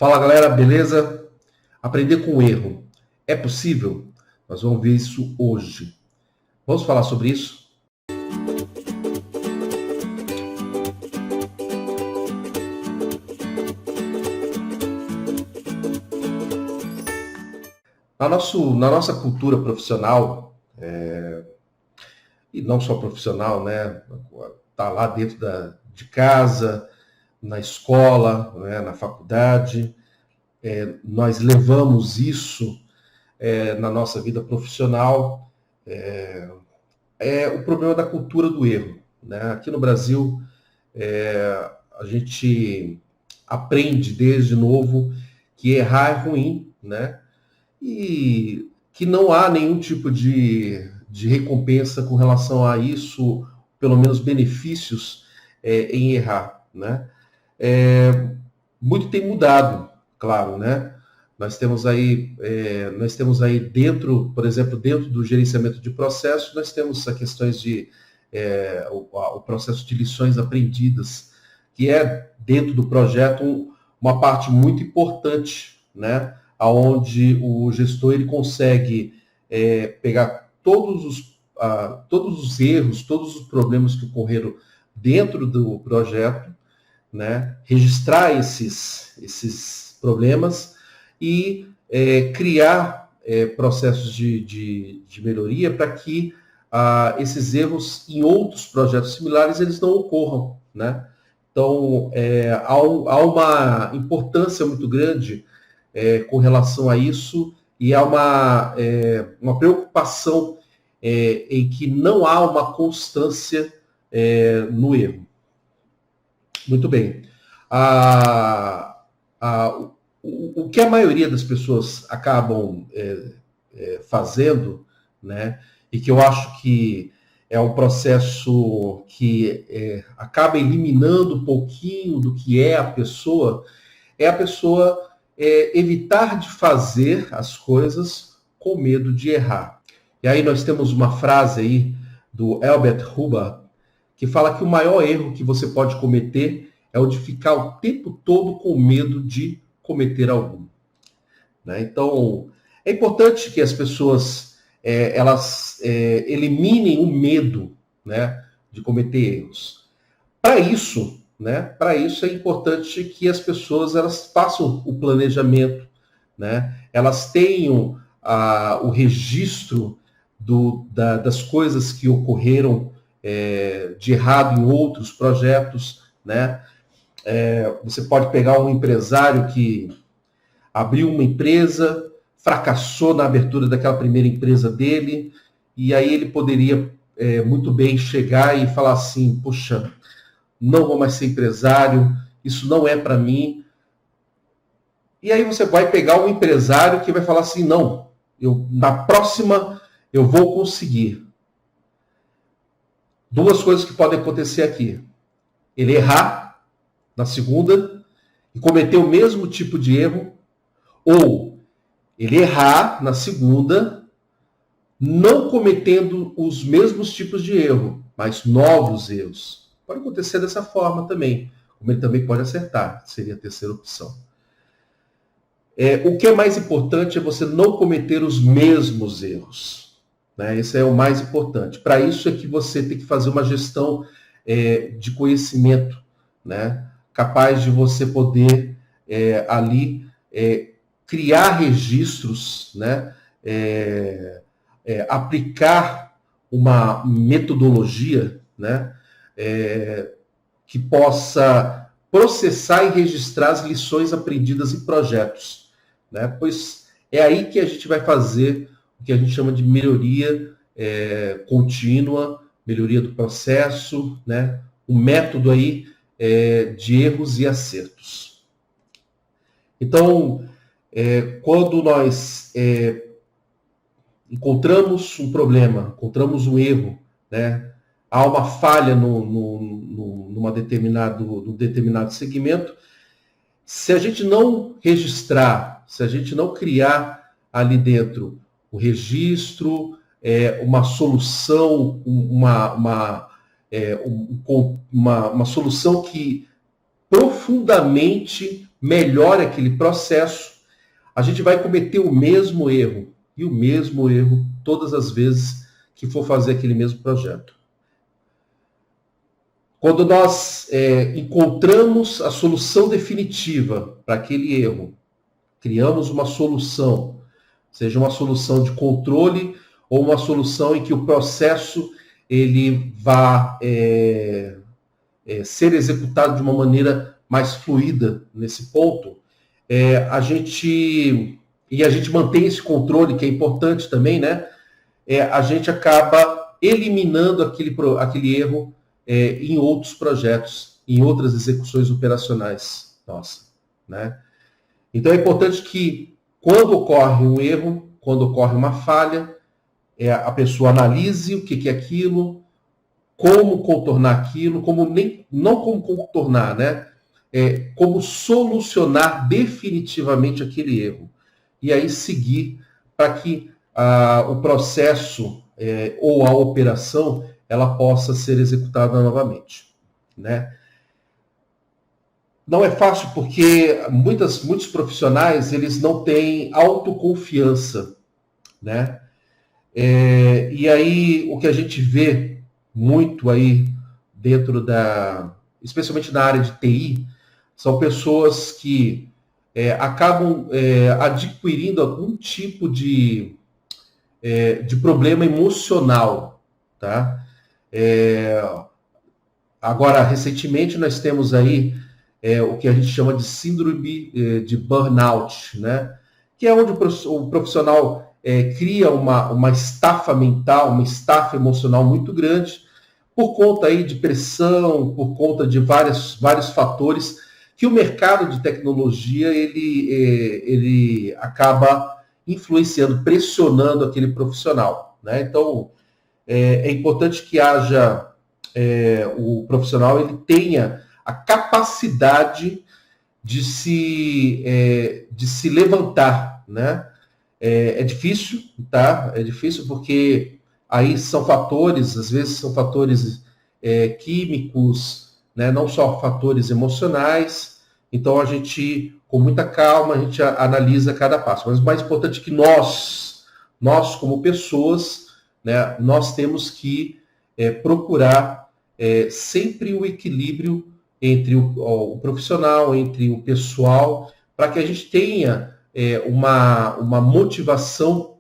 Fala galera, beleza? Aprender com o erro. É possível? Nós vamos ver isso hoje. Vamos falar sobre isso? Na nossa cultura profissional, e não só profissional, né? Tá lá dentro de casa, na escola, né? Na faculdade, nós levamos isso na nossa vida profissional. É o problema da cultura do erro, né? Aqui no Brasil, a gente aprende desde novo que errar é ruim, né? E que não há nenhum tipo de recompensa com relação a isso, pelo menos benefícios em errar, né? Muito tem mudado, claro, né? Nós temos aí dentro, por exemplo, dentro do gerenciamento de processos, nós temos as questões de o processo de lições aprendidas, que é dentro do projeto uma parte muito importante, né? Aonde o gestor ele consegue pegar todos os erros, todos os problemas que ocorreram dentro do projeto, né? Registrar esses problemas e criar processos de melhoria para que esses erros em outros projetos similares eles não ocorram, né? Então, há uma importância muito grande com relação a isso e há uma preocupação em que não há uma constância no erro. Muito bem. O que a maioria das pessoas acabam fazendo, né, e que eu acho que é um processo que acaba eliminando um pouquinho do que é a pessoa evitar de fazer as coisas com medo de errar. E aí nós temos uma frase aí do Albert Hubbard, que fala que o maior erro que você pode cometer é o de ficar o tempo todo com medo de cometer algum. Né? Então, é importante que as pessoas elas eliminem o medo, né, de cometer erros. Para isso, né, para isso é importante que as pessoas elas façam o planejamento, né, elas tenham o registro das coisas que ocorreram de errado em outros projetos, né? Você pode pegar um empresário que abriu uma empresa, fracassou na abertura daquela primeira empresa dele, e aí ele poderia muito bem chegar e falar assim, puxa, não vou mais ser empresário, isso não é para mim. E aí você vai pegar um empresário que vai falar assim, não, na próxima eu vou conseguir. Duas coisas que podem acontecer aqui. Ele errar na segunda e cometer o mesmo tipo de erro, ou ele errar na segunda, não cometendo os mesmos tipos de erro, mas novos erros. Pode acontecer dessa forma também, como ele também pode acertar, seria a terceira opção. O que é mais importante é você não cometer os mesmos erros. Né? Esse é o mais importante. Para isso é que você tem que fazer uma gestão de conhecimento, né? Capaz de você poder ali criar registros, né? Aplicar uma metodologia, né? Que possa processar e registrar as lições aprendidas em projetos, né? Pois é aí que a gente vai fazer o que a gente chama de melhoria contínua, melhoria do processo, né? Um método aí de erros e acertos. Então, quando nós encontramos um problema, encontramos um erro, né? Há uma falha num determinado segmento, se a gente não registrar, se a gente não criar ali dentro o registro, uma solução, uma solução que profundamente melhore aquele processo, a gente vai cometer o mesmo erro, e o mesmo erro todas as vezes que for fazer aquele mesmo projeto. Quando nós encontramos a solução definitiva para aquele erro, criamos uma solução, seja uma solução de controle ou uma solução em que o processo ele vá ser executado de uma maneira mais fluida nesse ponto, a gente mantém esse controle, que é importante também, né? A gente acaba eliminando aquele erro em outros projetos, em outras execuções operacionais. Nossa, né? Então é importante que quando ocorre um erro, quando ocorre uma falha, a pessoa analise o que é aquilo, como contornar aquilo, não como contornar, né? Como solucionar definitivamente aquele erro. E aí seguir para que o processo ou a operação ela possa ser executada novamente, né? Não é fácil porque muitos profissionais eles não têm autoconfiança, né? E aí o que a gente vê muito aí dentro especialmente na área de TI, são pessoas que acabam adquirindo algum tipo de problema emocional, tá? Agora, recentemente, nós temos aí o que a gente chama de síndrome de burnout, né? Que é onde o profissional cria uma estafa mental, uma estafa emocional muito grande, por conta aí de pressão, por conta de vários fatores que o mercado de tecnologia ele acaba influenciando, pressionando aquele profissional, né? Então, é importante que haja o profissional ele tenha a capacidade de se levantar, né? É difícil, tá? É difícil porque aí são fatores, às vezes são fatores químicos, né? Não só fatores emocionais. Então a gente, com muita calma, a gente analisa cada passo. Mas o mais importante é que nós como pessoas, né, nós temos que procurar sempre o equilíbrio entre o profissional, entre o pessoal, para que a gente tenha uma motivação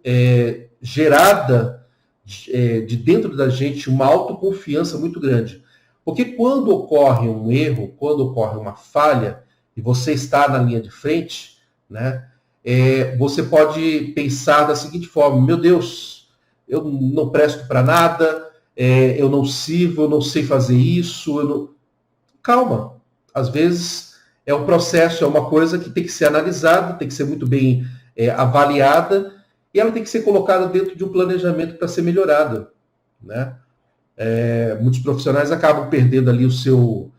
gerada de dentro da gente, uma autoconfiança muito grande. Porque quando ocorre um erro, quando ocorre uma falha, e você está na linha de frente, né, você pode pensar da seguinte forma: meu Deus, eu não presto para nada, eu não sirvo, eu não sei fazer isso. Calma, às vezes é um processo, é uma coisa que tem que ser analisada, tem que ser muito bem avaliada, e ela tem que ser colocada dentro de um planejamento para ser melhorada, né? Muitos profissionais acabam perdendo ali o seu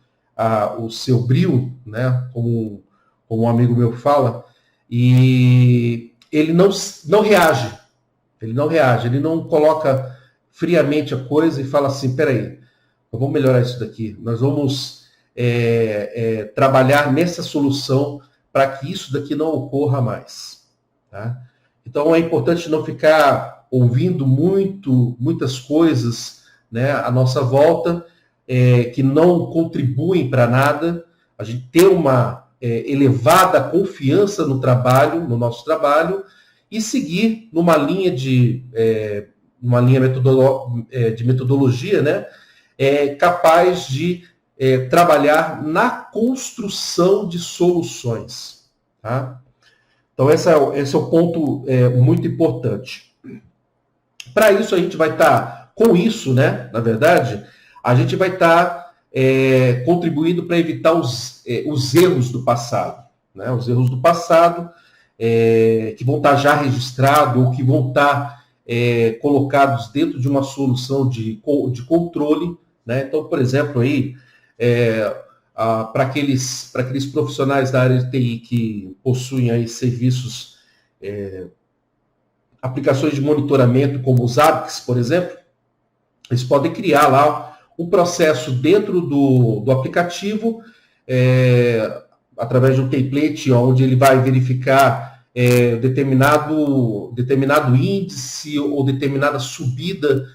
brio, né? Como um amigo meu fala, e ele não reage, ele não coloca friamente a coisa e fala assim: peraí, vamos melhorar isso daqui, nós vamos trabalhar nessa solução para que isso daqui não ocorra mais, tá? Então é importante não ficar ouvindo muitas coisas, né, à nossa volta, que não contribuem para nada. A gente ter uma elevada confiança no nosso trabalho, e seguir numa linha de metodologia, né, capaz de trabalhar na construção de soluções, tá? Então, esse é o ponto muito importante. Para isso, a gente vai estar, com isso, né, na verdade, a gente vai estar contribuindo para evitar os erros do passado, né? Os erros do passado que vão estar já registrados ou que vão estar colocados dentro de uma solução de controle, né? Então, por exemplo, aí, para aqueles profissionais da área de TI que possuem aí serviços, aplicações de monitoramento, como os APICs, por exemplo, eles podem criar lá um processo dentro do aplicativo através de um template onde ele vai verificar determinado índice ou determinada subida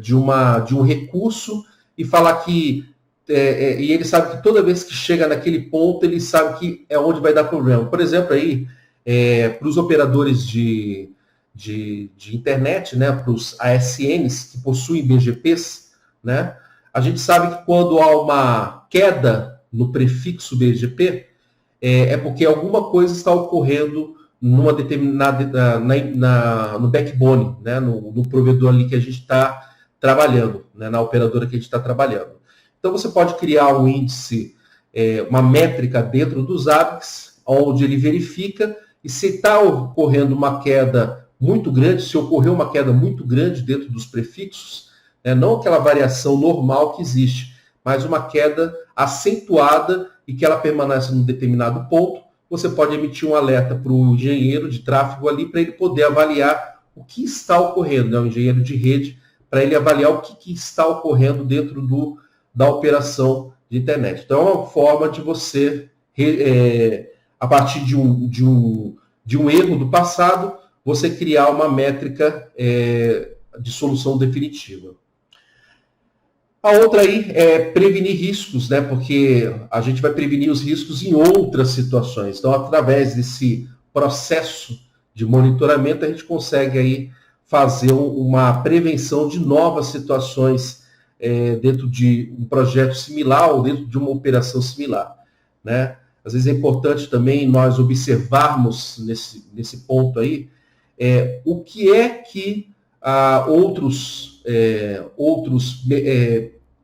de um recurso e falar que e ele sabe que toda vez que chega naquele ponto, ele sabe que é onde vai dar problema. Por exemplo, aí, para os operadores de internet, né, para os ASNs que possuem BGPs, né, a gente sabe que quando há uma queda no prefixo BGP, porque alguma coisa está ocorrendo numa determinada no backbone, né, no provedor ali que a gente está trabalhando, né, na operadora que a gente está trabalhando. Então você pode criar um índice, uma métrica dentro dos ABICs, onde ele verifica e se está ocorrendo uma queda muito grande, se ocorreu uma queda muito grande dentro dos prefixos, não aquela variação normal que existe, mas uma queda acentuada e que ela permanece num determinado ponto, você pode emitir um alerta para o engenheiro de tráfego ali para ele poder avaliar o que está ocorrendo, né? O engenheiro de rede, para ele avaliar o que está ocorrendo dentro da operação de internet. Então, é uma forma de você, a partir de um erro do passado, você criar uma métrica de solução definitiva. A outra aí é prevenir riscos, né? Porque a gente vai prevenir os riscos em outras situações. Então, através desse processo de monitoramento, a gente consegue aí fazer uma prevenção de novas situações dentro de um projeto similar ou dentro de uma operação similar, né? Às vezes é importante também nós observarmos nesse ponto aí o que é que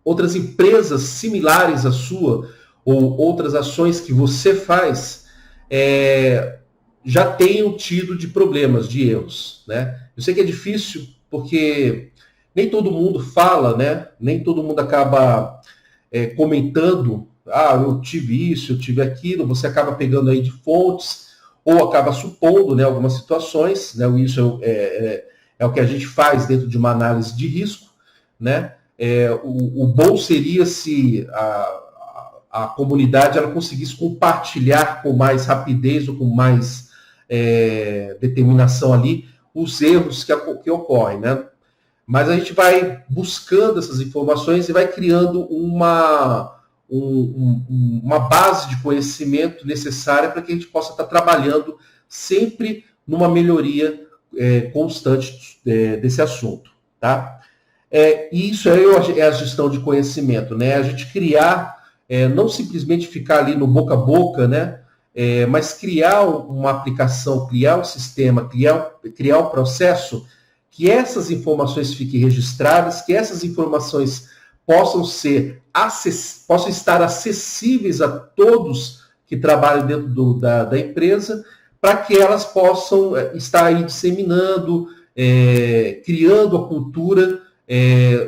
outras empresas similares à sua ou outras ações que você faz já tenham tido de problemas, de erros, né? Eu sei que é difícil porque nem todo mundo fala, né? Nem todo mundo acaba comentando, eu tive isso, eu tive aquilo, você acaba pegando aí de fontes ou acaba supondo, né, algumas situações, né? Isso é o que a gente faz dentro de uma análise de risco, né? O bom seria se a comunidade ela conseguisse compartilhar com mais rapidez ou com mais determinação ali os erros que ocorrem, né? Mas a gente vai buscando essas informações e vai criando uma base de conhecimento necessária para que a gente possa estar trabalhando sempre numa melhoria constante desse assunto, tá? E isso é a gestão de conhecimento, né? A gente criar, não simplesmente ficar ali no boca a boca, né? Mas criar uma aplicação, criar um sistema, criar um processo que essas informações fiquem registradas, que essas informações possam estar acessíveis a todos que trabalham dentro da empresa, para que elas possam estar aí disseminando, criando a cultura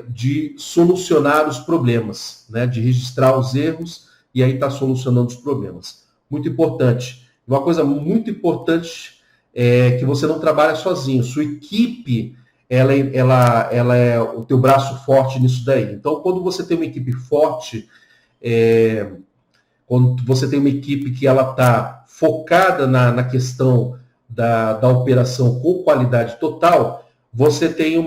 de solucionar os problemas, né? De registrar os erros e aí estar solucionando os problemas. Muito importante. Uma coisa muito importante que você não trabalha sozinho. Sua equipe, ela é o teu braço forte nisso daí. Então, quando você tem uma equipe forte, quando você tem uma equipe que ela está focada na questão da operação com qualidade total, você tem um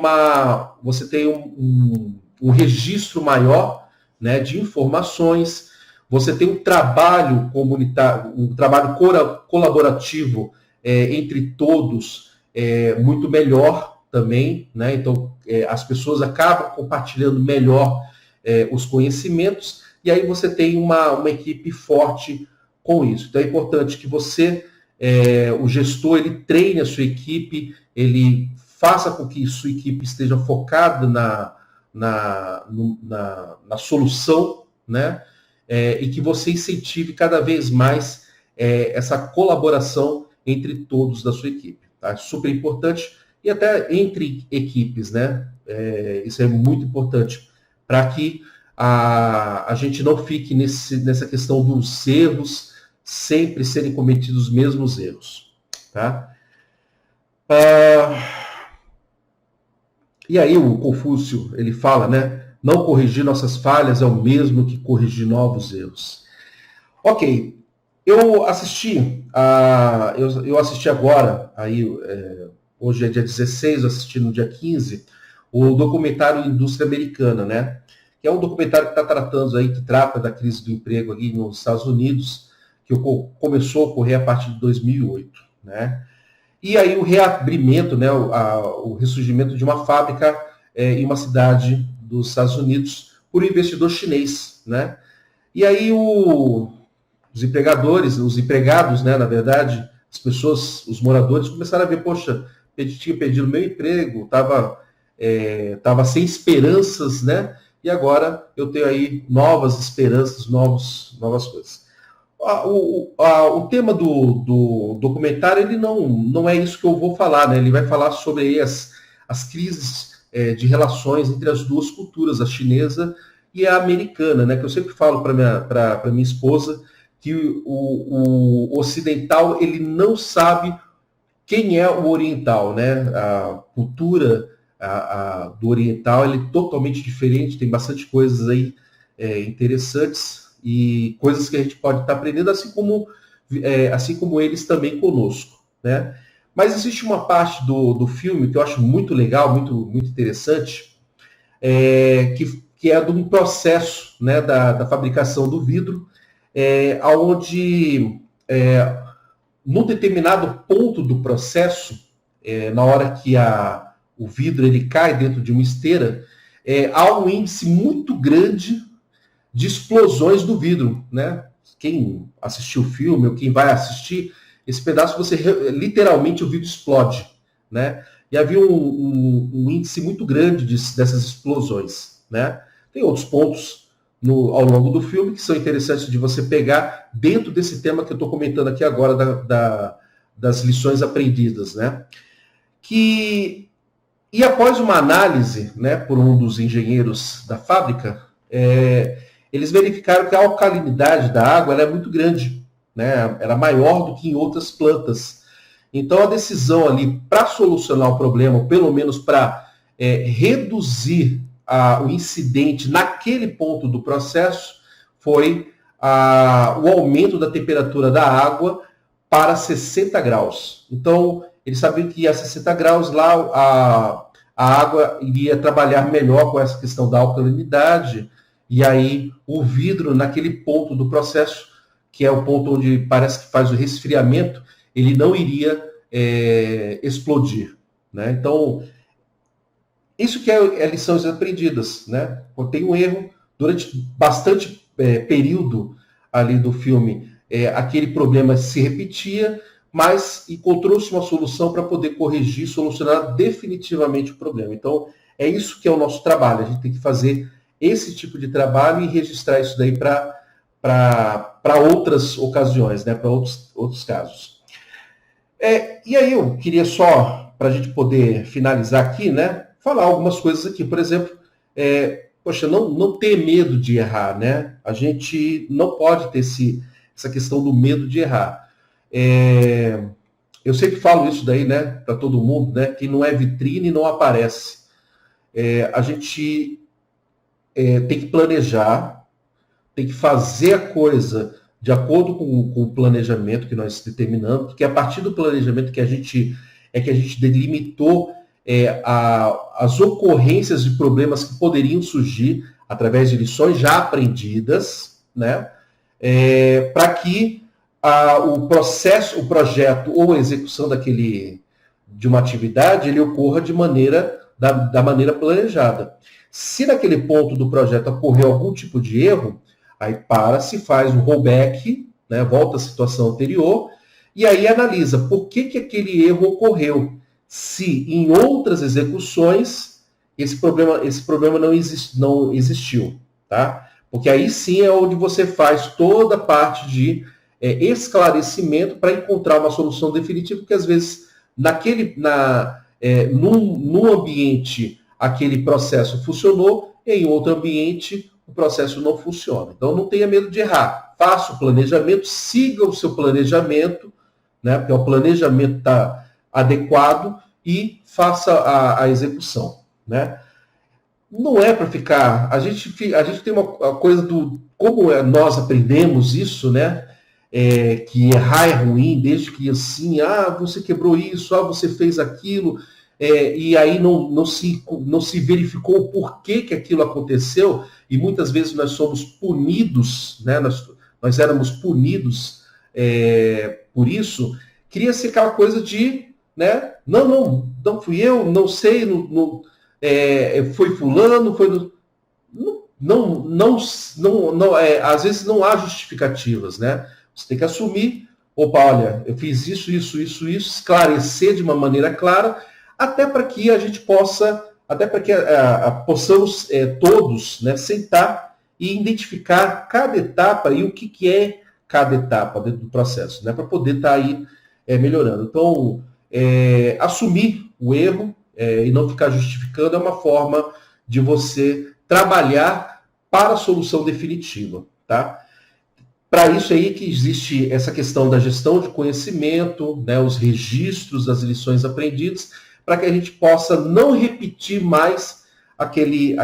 registro maior, né, de informações, você tem um trabalho comunitário, um trabalho colaborativo entre todos muito melhor também, né? Então as pessoas acabam compartilhando melhor os conhecimentos e aí você tem uma equipe forte com isso. Então é importante que você, o gestor, ele treine a sua equipe, ele faça com que sua equipe esteja focada na solução, né? E que você incentive cada vez mais essa colaboração entre todos da sua equipe. Tá? Super importante. E até entre equipes, né? Isso é muito importante para que a gente não fique nessa questão dos erros, sempre serem cometidos os mesmos erros. Tá? E aí o Confúcio, ele fala, né? Não corrigir nossas falhas é o mesmo que corrigir novos erros. Ok, eu assisti agora, aí, hoje é dia 16, eu assisti no dia 15, o documentário Indústria Americana, né? Que é um documentário que está tratando aí, que trata da crise do emprego aqui nos Estados Unidos, que começou a ocorrer a partir de 2008, né? E aí o reabrimento, né, o ressurgimento de uma fábrica em uma cidade dos Estados Unidos por um investidor chinês, né? E aí os empregadores, os empregados, né, na verdade, as pessoas, os moradores começaram a ver, poxa, eu tinha perdido meu emprego, tava sem esperanças, né? E agora eu tenho aí novas esperanças, novas coisas. O tema do documentário, ele não é isso que eu vou falar, né? Ele vai falar sobre aí as crises de relações entre as duas culturas, a chinesa e a americana, né? Que eu sempre falo para minha esposa que o ocidental, ele não sabe quem é o oriental, né? A cultura do oriental, ele é totalmente diferente, tem bastante coisas aí interessantes e coisas que a gente pode estar aprendendo, assim como eles também conosco, né? Mas existe uma parte do filme que eu acho muito legal, muito interessante, que é de um processo, né, da fabricação do vidro, onde, num determinado ponto do processo, na hora que o vidro ele cai dentro de uma esteira, há um índice muito grande de explosões do vidro, né? Quem assistiu o filme ou quem vai assistir, esse pedaço literalmente o vidro explode, né? E havia um índice muito grande dessas explosões, né? Tem outros pontos ao longo do filme que são interessantes de você pegar dentro desse tema que eu estou comentando aqui agora das lições aprendidas, né? E após uma análise, né, por um dos engenheiros da fábrica, eles verificaram que a alcalinidade da água era muito grande, né? Era maior do que em outras plantas. Então a decisão ali para solucionar o problema, ou pelo menos para reduzir o incidente naquele ponto do processo, foi o aumento da temperatura da água para 60 graus. Então eles sabiam que a 60 graus lá a água iria trabalhar melhor com essa questão da alcalinidade, e aí o vidro, naquele ponto do processo, que é o ponto onde parece que faz o resfriamento, ele não iria explodir, né? Então, isso que é lições aprendidas, né? Tem um erro durante bastante período ali do filme, aquele problema se repetia, mas encontrou-se uma solução para poder corrigir, solucionar definitivamente o problema. Então, é isso que é o nosso trabalho. A gente tem que fazer esse tipo de trabalho e registrar isso daí para outras ocasiões, né? Para outros casos. E aí eu queria só, para a gente poder finalizar aqui, né? Falar algumas coisas aqui. Por exemplo, poxa, não ter medo de errar, né? A gente não pode ter essa questão do medo de errar. Eu sempre falo isso daí, né, para todo mundo, né? Quem não é vitrine não aparece. A gente tem que planejar, tem que fazer a coisa de acordo com o planejamento que nós determinamos, porque a partir do planejamento que a gente delimitou as ocorrências de problemas que poderiam surgir através de lições já aprendidas, né? Para que o processo, o projeto ou a execução de uma atividade, ele ocorra da maneira planejada. Se naquele ponto do projeto ocorreu algum tipo de erro, aí se faz um rollback, né, volta à situação anterior, e aí analisa por que aquele erro ocorreu. Se em outras execuções esse problema não existiu, tá? Porque aí sim é onde você faz toda a parte de esclarecimento para encontrar uma solução definitiva, porque às vezes num ambiente aquele processo funcionou, em outro ambiente o processo não funciona. Então não tenha medo de errar. Faça o planejamento, siga o seu planejamento, né, porque o planejamento está adequado, e faça a execução, né? não é para ficar. A gente tem uma coisa do como nós aprendemos isso, né? Que errar é ruim, desde que assim, você quebrou isso, você fez aquilo, e aí não se verificou o porquê que aquilo aconteceu, e muitas vezes nós somos punidos, né? Nós éramos punidos por isso. Cria-se aquela coisa de, né? Não fui eu, não sei, foi fulano, foi. Às vezes não há justificativas, né? Você tem que assumir, opa, olha, eu fiz isso, esclarecer de uma maneira clara, até para que a gente possa, até para que possamos todos, né, sentar e identificar cada etapa e o que é cada etapa dentro do processo, né, para poder estar aí melhorando. Então, assumir o erro e não ficar justificando é uma forma de você trabalhar para a solução definitiva, tá? Para isso aí que existe essa questão da gestão de conhecimento, né, os registros das lições aprendidas, para que a gente possa não repetir mais aquele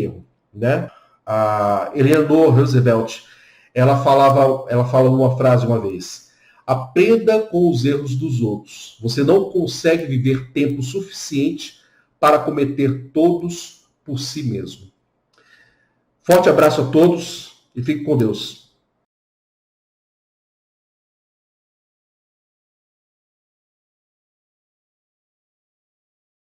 erro, né? A Eleanor Roosevelt, ela fala uma frase uma vez: aprenda com os erros dos outros. Você não consegue viver tempo suficiente para cometer todos por si mesmo. Forte abraço a todos e fique com Deus.